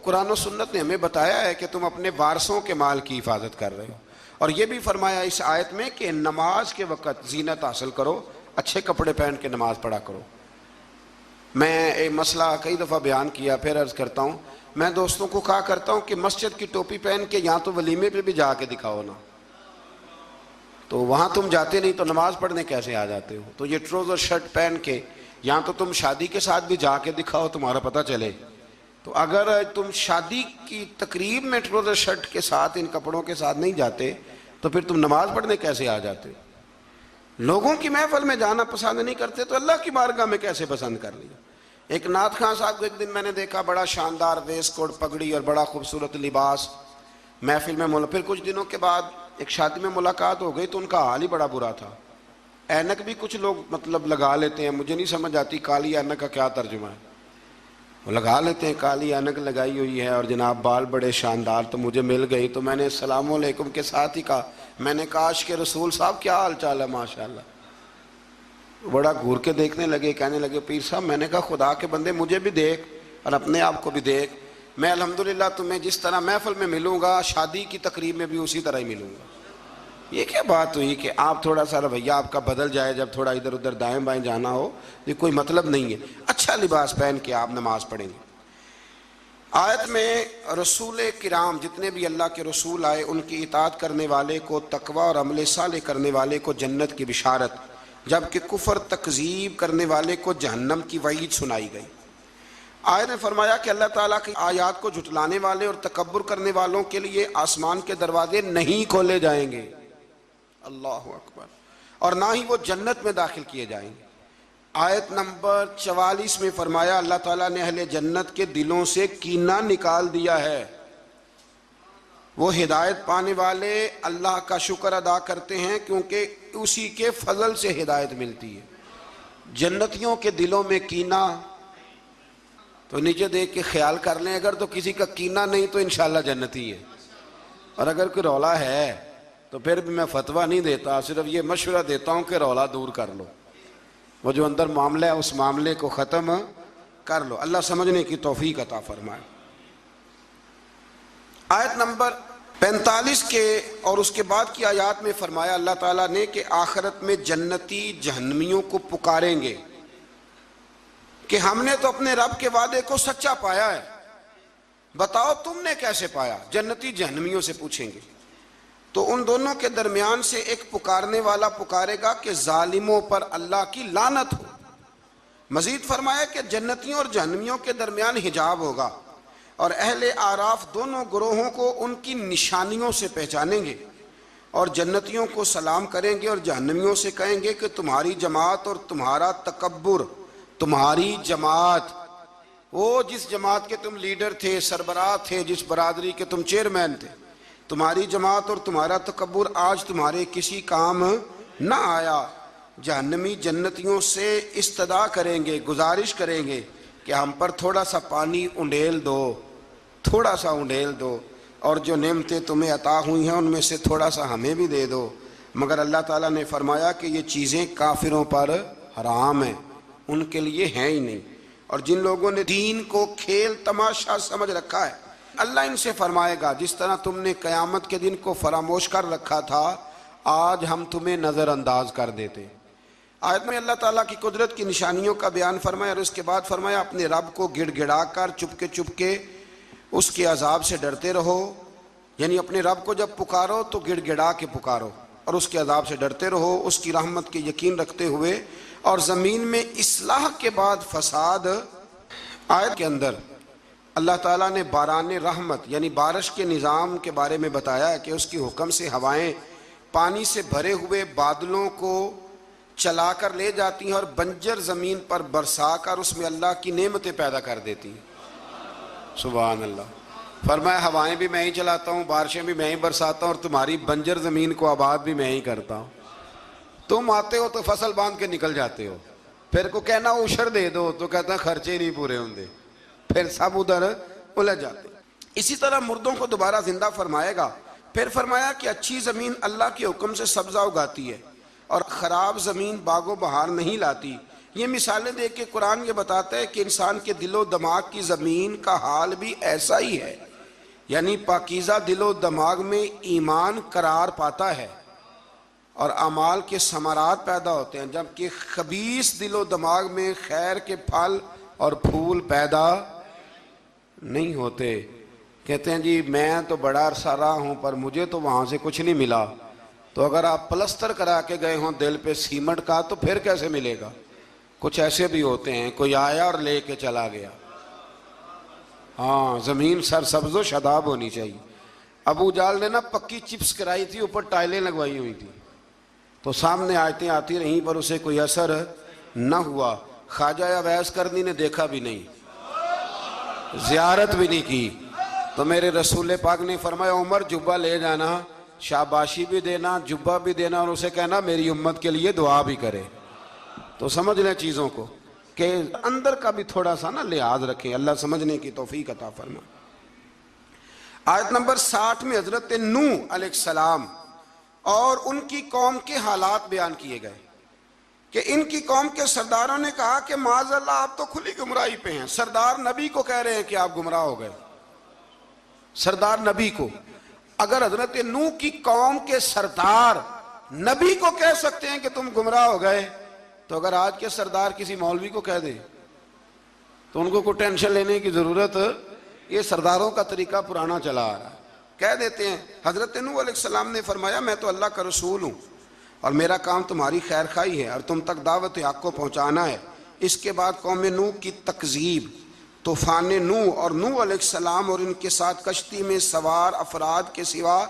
قرآن و سنت نے ہمیں بتایا ہے کہ تم اپنے وارثوں کے مال کی حفاظت کر رہے ہو، اور یہ بھی فرمایا اس آیت میں کہ نماز کے وقت زینت حاصل کرو، اچھے کپڑے پہن کے نماز پڑھا کرو۔ میں ایک مسئلہ کئی دفعہ بیان کیا، پھر عرض کرتا ہوں، میں دوستوں کو کہا کرتا ہوں کہ مسجد کی ٹوپی پہن کے یہاں تو ولیمے پہ بھی جا کے دکھاؤ نا، تو وہاں تم جاتے نہیں تو نماز پڑھنے کیسے آ جاتے ہو؟ تو یہ ٹروزر شرٹ پہن کے یہاں تو تم شادی کے ساتھ بھی جا کے دکھاؤ، تمہارا پتہ چلے۔ تو اگر تم شادی کی تقریب میں ٹروزر شرٹ کے ساتھ ان کپڑوں کے ساتھ نہیں جاتے تو پھر تم نماز پڑھنے کیسے آ جاتے؟ لوگوں کی محفل میں جانا پسند نہیں کرتے تو اللہ کی بارگاہ میں کیسے پسند کر لیا؟ ایک نعت خان صاحب کو ایک دن میں نے دیکھا، بڑا شاندار ویسٹ کوٹ پگڑی اور بڑا خوبصورت لباس محفل میں پھر کچھ دنوں کے بعد ایک شادی میں ملاقات ہو گئی تو ان کا حال ہی بڑا برا تھا۔ اینک بھی کچھ لوگ مطلب لگا لیتے ہیں، مجھے نہیں سمجھ آتی کالی اینک کا کیا ترجمہ ہے، وہ لگا لیتے ہیں، کالی اینک لگائی ہوئی ہے اور جناب بال بڑے شاندار، تو مجھے مل گئی تو میں نے السلام علیکم کے ساتھ ہی کہا، میں نے کہا عاشق رسول صاحب کیا حال چال ہے؟ ماشاءاللہ۔ بڑا گھور کے دیکھنے لگے، کہنے لگے پیر صاحب، میں نے کہا خدا کے بندے مجھے بھی دیکھ اور اپنے آپ کو بھی دیکھ، میں الحمدللہ تمہیں جس طرح محفل میں ملوں گا شادی کی تقریب میں بھی اسی طرح ہی ملوں گا۔ یہ کیا بات ہوئی کہ آپ تھوڑا سا رویہ آپ کا بدل جائے جب تھوڑا ادھر ادھر دائیں بائیں جانا ہو؟ یہ کوئی مطلب نہیں ہے۔ اچھا لباس پہن کے آپ نماز پڑھیں گے۔ آیت میں رسول کرام جتنے بھی اللہ کے رسول آئے ان کی اطاعت کرنے والے کو تقوی اور عمل صالح کرنے والے کو جنت کی بشارت، جبکہ کفر تکذیب کرنے والے کو جہنم کی وعید سنائی گئی۔ آیت نے فرمایا کہ اللہ تعالیٰ کی آیات کو جھٹلانے والے اور تکبر کرنے والوں کے لیے آسمان کے دروازے نہیں کھولے جائیں گے، اللہ اکبر، اور نہ ہی وہ جنت میں داخل کیے جائیں گے۔ آیت نمبر 44 میں فرمایا اللہ تعالیٰ نے اہل جنت کے دلوں سے کینہ نکال دیا ہے. وہ ہدایت پانے والے اللہ کا شکر ادا کرتے ہیں کیونکہ اسی کے فضل سے ہدایت ملتی ہے. جنتیوں کے دلوں میں کینہ، تو نیچے دیکھ کے خیال کر لیں، اگر تو کسی کا کینہ نہیں تو انشاءاللہ جنتی ہے، اور اگر کوئی رولا ہے تو پھر بھی میں فتویٰ نہیں دیتا، صرف یہ مشورہ دیتا ہوں کہ رولا دور کر لو، وہ جو اندر معاملہ ہے اس معاملے کو ختم کر لو. اللہ سمجھنے کی توفیق عطا فرمائے. آیت نمبر 45 کے اور اس کے بعد کی آیات میں فرمایا اللہ تعالیٰ نے کہ آخرت میں جنتی جہنمیوں کو پکاریں گے کہ ہم نے تو اپنے رب کے وعدے کو سچا پایا ہے، بتاؤ تم نے کیسے پایا. جنتی جہنمیوں سے پوچھیں گے تو ان دونوں کے درمیان سے ایک پکارنے والا پکارے گا کہ ظالموں پر اللہ کی لعنت ہو. مزید فرمایا کہ جنتیوں اور جہنمیوں کے درمیان حجاب ہوگا اور اہل اعراف دونوں گروہوں کو ان کی نشانیوں سے پہچانیں گے اور جنتیوں کو سلام کریں گے اور جہنمیوں سے کہیں گے کہ تمہاری جماعت اور تمہارا تکبر، تمہاری جماعت، وہ جس جماعت کے تم لیڈر تھے، سربراہ تھے، جس برادری کے تم چیئرمین تھے، تمہاری جماعت اور تمہارا تکبر آج تمہارے کسی کام نہ آیا. جہنمی جنتیوں سے استدعا کریں گے، گزارش کریں گے کہ ہم پر تھوڑا سا پانی انڈیل دو، تھوڑا سا انڈیل دو، اور جو نعمتیں تمہیں عطا ہوئی ہیں ان میں سے تھوڑا سا ہمیں بھی دے دو. مگر اللہ تعالیٰ نے فرمایا کہ یہ چیزیں کافروں پر حرام ہیں، ان کے لیے ہیں ہی نہیں. اور جن لوگوں نے دین کو کھیل تماشا سمجھ رکھا ہے، اللہ ان سے فرمائے گا جس طرح تم نے قیامت کے دن کو فراموش کر رکھا تھا، آج ہم تمہیں نظر انداز کر دیتے. آیت میں اللہ تعالیٰ کی قدرت کی نشانیوں کا بیان فرمایا اور اس کے بعد فرمایا اپنے رب کو گڑ گڑا کر چپ کے اس کے عذاب سے ڈرتے رہو. یعنی اپنے رب کو جب پکارو تو گڑ گڑا کے پکارو اور اس کے عذاب سے ڈرتے رہو، اس کی رحمت کے یقین رکھتے ہوئے. اور زمین میں اصلاح کے بعد فساد. آیت کے اندر اللہ تعالیٰ نے باران رحمت یعنی بارش کے نظام کے بارے میں بتایا ہے کہ اس کی حکم سے ہوائیں پانی سے بھرے ہوئے بادلوں کو چلا کر لے جاتی ہیں اور بنجر زمین پر برسا کر اس میں اللہ کی نعمتیں پیدا کر دیتی ہیں. سبحان اللہ. فرمایا ہوائیں بھی میں ہی چلاتا ہوں، بارشیں بھی میں ہی برساتا ہوں، اور تمہاری بنجر زمین کو آباد بھی میں ہی کرتا ہوں. تم آتے ہو تو فصل باندھ کے نکل جاتے ہو، پھر کو کہنا عشر دے دو تو کہتا ہے خرچے نہیں پورے ہوندے، پھر سب ادھر الجھ جاتے. اسی طرح مردوں کو دوبارہ زندہ فرمائے گا. پھر فرمایا کہ اچھی زمین اللہ کے حکم سے سبزہ اگاتی ہے اور خراب زمین باغ و بہار نہیں لاتی. یہ مثالیں دے کے قرآن یہ بتاتا ہے کہ انسان کے دل و دماغ کی زمین کا حال بھی ایسا ہی ہے. یعنی پاکیزہ دل و دماغ میں ایمان قرار پاتا ہے اور اعمال کے ثمرات پیدا ہوتے ہیں، جبکہ خبیث دل و دماغ میں خیر کے پھل اور پھول پیدا نہیں ہوتے. کہتے ہیں جی میں تو بڑا عرصہ رہا ہوں پر مجھے تو وہاں سے کچھ نہیں ملا. تو اگر آپ پلستر کرا کے گئے ہوں دل پہ سیمنٹ کا تو پھر کیسے ملے گا؟ کچھ ایسے بھی ہوتے ہیں، کوئی آیا اور لے کے چلا گیا. ہاں، زمین سرسبز و شاداب ہونی چاہیے. ابو جال نے نا پکی چپس کرائی تھی، اوپر ٹائلیں لگوائی ہوئی تھی، تو سامنے آیتیں آتی رہیں پر اسے کوئی اثر نہ ہوا. خواجہ اویس کرنی نے دیکھا بھی نہیں، زیارت بھی نہیں کی. تو میرے رسول پاک نے فرمایا عمر جبہ لے جانا، شاباشی بھی دینا، جبہ بھی دینا، اور اسے کہنا میری امت کے لیے دعا بھی کرے. تو سمجھ لیں چیزوں کو کہ اندر کا بھی تھوڑا سا نا لحاظ رکھیں. اللہ سمجھنے کی توفیق عطا فرمائے. آیت نمبر 60 میں حضرت نوح علیہ السلام اور ان کی قوم کے حالات بیان کیے گئے کہ ان کی قوم کے سرداروں نے کہا کہ معاذ اللہ آپ تو کھلی گمراہی پہ ہیں. سردار نبی کو کہہ رہے ہیں کہ آپ گمراہ ہو گئے. سردار نبی کو، اگر حضرت نوح کی قوم کے سردار نبی کو کہہ سکتے ہیں کہ تم گمراہ ہو گئے، تو اگر آج کے سردار کسی مولوی کو کہہ دیں تو ان کو کوئی ٹینشن لینے کی ضرورت. یہ سرداروں کا طریقہ پرانا چلا آ رہا ہے، کہہ دیتے ہیں. حضرت نوح علیہ السلام نے فرمایا میں تو اللہ کا رسول ہوں اور میرا کام تمہاری خیر خواہی ہے اور تم تک دعوت حق کو پہنچانا ہے. اس کے بعد قوم نوح کی تکذیب، طوفان نوح اور نوح علیہ السلام اور ان کے ساتھ کشتی میں سوار افراد کے سوا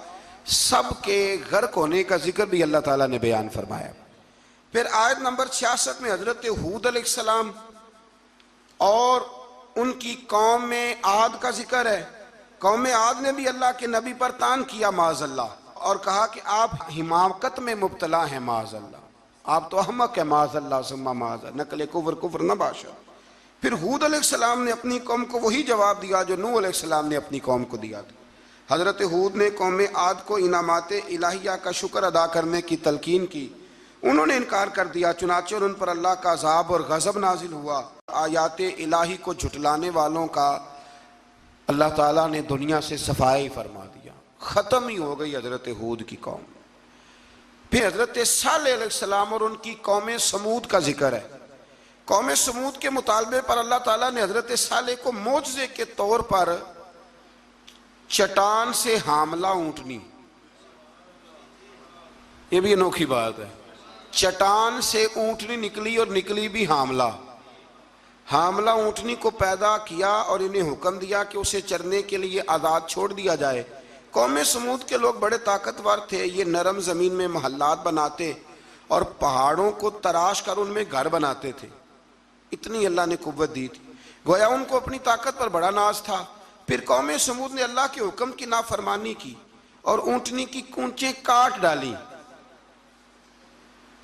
سب کے غرق ہونے کا ذکر بھی اللہ تعالیٰ نے بیان فرمایا. پھر آیت نمبر 66 میں حضرت ہود علیہ السلام اور ان کی قوم عاد کا ذکر ہے۔ قوم عاد نے بھی اللہ کے نبی پر طعن کیا معاذ اللہ، اور کہا کہ آپ حماقت میں مبتلا ہیں معاذ اللہ، آپ تو احمق ہیں معاذ اللہ ثم معاذ اللہ، نقل کفر نہ باشا۔ پھر ہود علیہ السلام نے اپنی قوم کو وہی جواب دیا جو نوح علیہ السلام نے اپنی قوم کو دیا تھا۔ حضرت ہود نے قوم عاد کو انعامات الہیہ کا شکر ادا کرنے کی تلقین کی، انہوں نے انکار کر دیا، چنانچہ ان پر اللہ کا عذاب اور غضب نازل ہوا۔ آیات الہی کو جھٹلانے والوں کا اللہ تعالیٰ نے دنیا سے صفائی فرما دیا، ختم ہی ہو گئی حضرت ہود کی قوم۔ پھر حضرت صالح علیہ السلام اور ان کی قوم سمود کا ذکر ہے۔ قوم سمود کے مطالبے پر اللہ تعالیٰ نے حضرت صالح کو معجزے کے طور پر چٹان سے حاملہ اونٹنی، یہ بھی انوکھی بات ہے، چٹان سے اونٹنی نکلی اور نکلی بھی حاملہ اونٹنی کو پیدا کیا، اور انہیں حکم دیا کہ اسے چرنے کے لیے آزاد چھوڑ دیا جائے۔ قوم سمود کے لوگ بڑے طاقتور تھے، یہ نرم زمین میں محلات بناتے اور پہاڑوں کو تراش کر ان میں گھر بناتے تھے، اتنی اللہ نے قوت دی تھی، گویا ان کو اپنی طاقت پر بڑا ناز تھا۔ پھر قوم سمود نے اللہ کے حکم کی نافرمانی کی اور اونٹنی کی کونچیں کاٹ ڈالی۔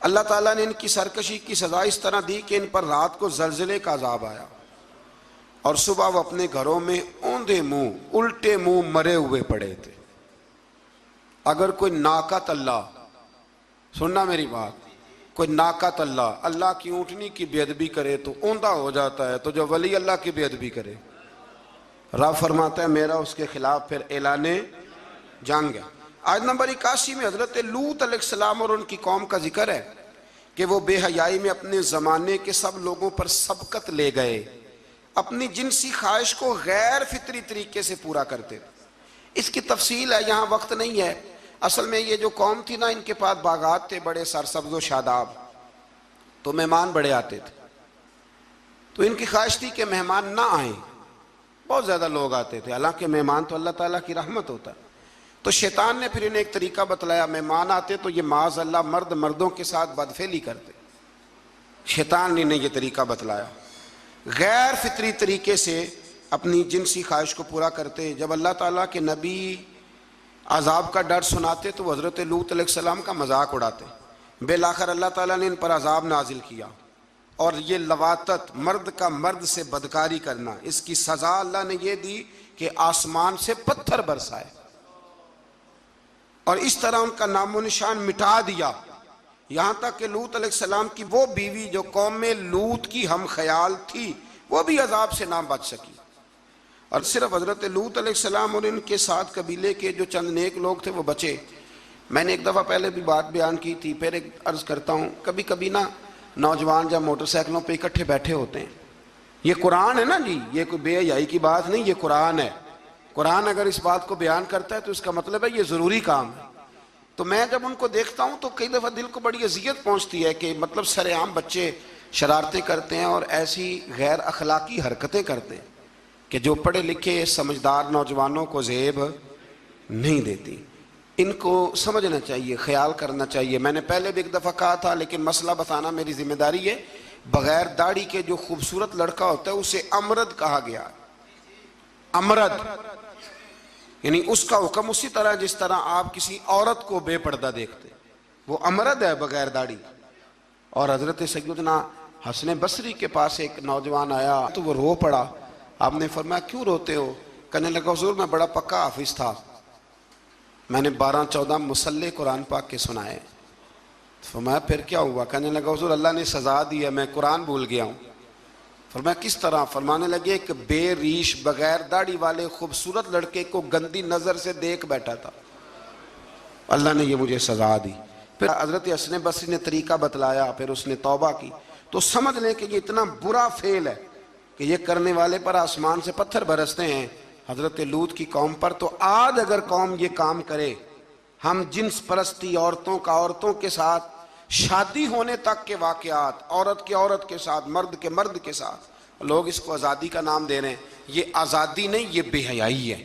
اللہ تعالیٰ نے ان کی سرکشی کی سزا اس طرح دی کہ ان پر رات کو زلزلے کا عذاب آیا، اور صبح وہ اپنے گھروں میں اوندے منہ الٹے منہ مرے ہوئے پڑے تھے۔ اگر کوئی ناقت اللہ، سننا میری بات، کوئی ناقت اللہ کی اونٹنی کی بے ادبی کرے تو اوندا ہو جاتا ہے، تو جو ولی اللہ کی بے ادبی کرے، رب فرماتا ہے میرا اس کے خلاف پھر اعلان جنگ ہے۔ آیت نمبر 81 میں حضرت لوط علیہ السلام اور ان کی قوم کا ذکر ہے کہ وہ بے حیائی میں اپنے زمانے کے سب لوگوں پر سبقت لے گئے، اپنی جنسی خواہش کو غیر فطری طریقے سے پورا کرتے تھے۔ اس کی تفصیل ہے، یہاں وقت نہیں ہے۔ اصل میں یہ جو قوم تھی نا، ان کے پاس باغات تھے بڑے سرسبز و شاداب، تو مہمان بڑے آتے تھے، تو ان کی خواہش تھی کہ مہمان نہ آئیں، بہت زیادہ لوگ آتے تھے، حالانکہ مہمان تو اللہ تعالیٰ کی رحمت ہوتا ہے۔ تو شیطان نے پھر انہیں ایک طریقہ بتلایا، مہمان آتے تو یہ معاذ اللہ مرد مردوں کے ساتھ بدفعلی کرتے، شیطان نے انہیں یہ طریقہ بتلایا، غیر فطری طریقے سے اپنی جنسی خواہش کو پورا کرتے۔ جب اللہ تعالیٰ کے نبی عذاب کا ڈر سناتے تو وہ حضرت لوط علیہ السلام کا مذاق اڑاتے، بالآخر اللہ تعالیٰ نے ان پر عذاب نازل کیا، اور یہ لواطت، مرد کا مرد سے بدکاری کرنا، اس کی سزا اللہ نے یہ دی کہ آسمان سے پتھر برسائے، اور اس طرح ان کا نام و نشان مٹا دیا، یہاں تک کہ لوط علیہ السلام کی وہ بیوی جو قوم میں لوط کی ہم خیال تھی، وہ بھی عذاب سے نہ بچ سکی، اور صرف حضرت لوط علیہ السلام اور ان کے ساتھ قبیلے کے جو چند نیک لوگ تھے وہ بچے۔ میں نے ایک دفعہ پہلے بھی بات بیان کی تھی، پھر ایک عرض کرتا ہوں، کبھی کبھی نا نوجوان جب موٹر سائیکلوں پہ اکٹھے بیٹھے ہوتے ہیں، یہ قرآن ہے نا جی، یہ کوئی بے حیائی کی بات نہیں، یہ قرآن ہے، قرآن اگر اس بات کو بیان کرتا ہے تو اس کا مطلب ہے یہ ضروری کام ہے۔ تو میں جب ان کو دیکھتا ہوں تو کئی دفعہ دل کو بڑی اذیت پہنچتی ہے کہ مطلب سر عام بچے شرارتیں کرتے ہیں اور ایسی غیر اخلاقی حرکتیں کرتے ہیں کہ جو پڑھے لکھے سمجھدار نوجوانوں کو زیب نہیں دیتی۔ ان کو سمجھنا چاہیے، خیال کرنا چاہیے۔ میں نے پہلے بھی ایک دفعہ کہا تھا، لیکن مسئلہ بتانا میری ذمہ داری ہے، بغیر داڑھی کے جو خوبصورت لڑکا ہوتا ہے اسے امرد کہا گیا، امرد، یعنی اس کا حکم اسی طرح جس طرح آپ کسی عورت کو بے پردہ دیکھتے، وہ امرد ہے بغیر داڑھی۔ اور حضرت سیدنا حسن بصری کے پاس ایک نوجوان آیا تو وہ رو پڑا، آپ نے فرمایا کیوں روتے ہو؟ کہنے لگا حضور میں بڑا پکا حافظ تھا، میں نے 12-14 مصلے قرآن پاک کے سنائے۔ فرمایا پھر کیا ہوا؟ کہنے لگا حضور اللہ نے سزا دی ہے، میں قرآن بھول گیا ہوں۔ فرمایا کس طرح؟ فرمانے لگے کہ بے ریش بغیر داڑھی والے خوبصورت لڑکے کو گندی نظر سے دیکھ بیٹھا تھا، اللہ نے یہ مجھے سزا دی۔ پھر حضرت حسن بصری نے طریقہ بتلایا، پھر اس نے توبہ کی، تو سمجھ لیں کہ یہ اتنا برا فعل ہے کہ یہ کرنے والے پر آسمان سے پتھر برستے ہیں۔ حضرت لوط کی قوم پر تو آج اگر قوم یہ کام کرے، ہم جنس پرستی، عورتوں کا عورتوں کے ساتھ، شادی ہونے تک کے واقعات، عورت کے عورت کے ساتھ، مرد کے مرد کے ساتھ، لوگ اس کو آزادی کا نام دے رہے ہیں۔ یہ آزادی نہیں، یہ بے حیائی ہے،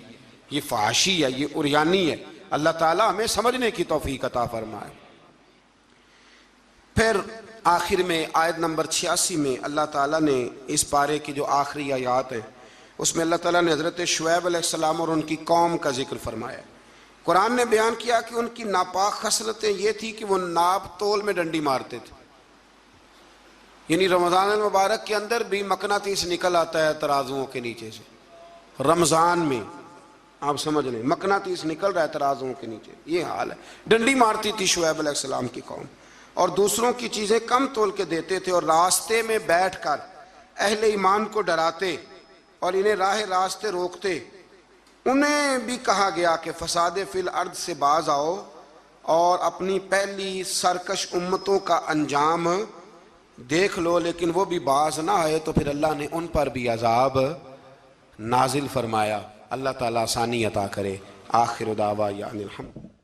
یہ فحاشی ہے، یہ عریانی ہے۔ اللہ تعالیٰ ہمیں سمجھنے کی توفیق عطا فرمائے۔ پھر آخر میں آیت نمبر 86 میں اللہ تعالیٰ نے اس پارے کی جو آخری آیات ہیں اس میں اللہ تعالیٰ نے حضرت شعیب علیہ السلام اور ان کی قوم کا ذکر فرمایا۔ قرآن نے بیان کیا کہ ان کی ناپاک خصلتیں یہ تھی کہ وہ ناپ تول میں ڈنڈی مارتے تھے، یعنی رمضان المبارک کے اندر بھی مقناطیس نکل آتا ہے ترازوؤں کے نیچے سے، رمضان میں آپ سمجھ لیں مقناطیس نکل رہا ہے ترازوؤں کے نیچے، یہ حال ہے۔ ڈنڈی مارتی تھی شعیب علیہ السلام کی قوم، اور دوسروں کی چیزیں کم تول کے دیتے تھے، اور راستے میں بیٹھ کر اہل ایمان کو ڈراتے اور انہیں راہ راستے روکتے۔ انہیں بھی کہا گیا کہ فساد فی الارض سے باز آؤ اور اپنی پہلی سرکش امتوں کا انجام دیکھ لو، لیکن وہ بھی باز نہ آئے تو پھر اللہ نے ان پر بھی عذاب نازل فرمایا۔ اللہ تعالیٰ آسانی عطا کرے۔ آخر دعوانا الحمد۔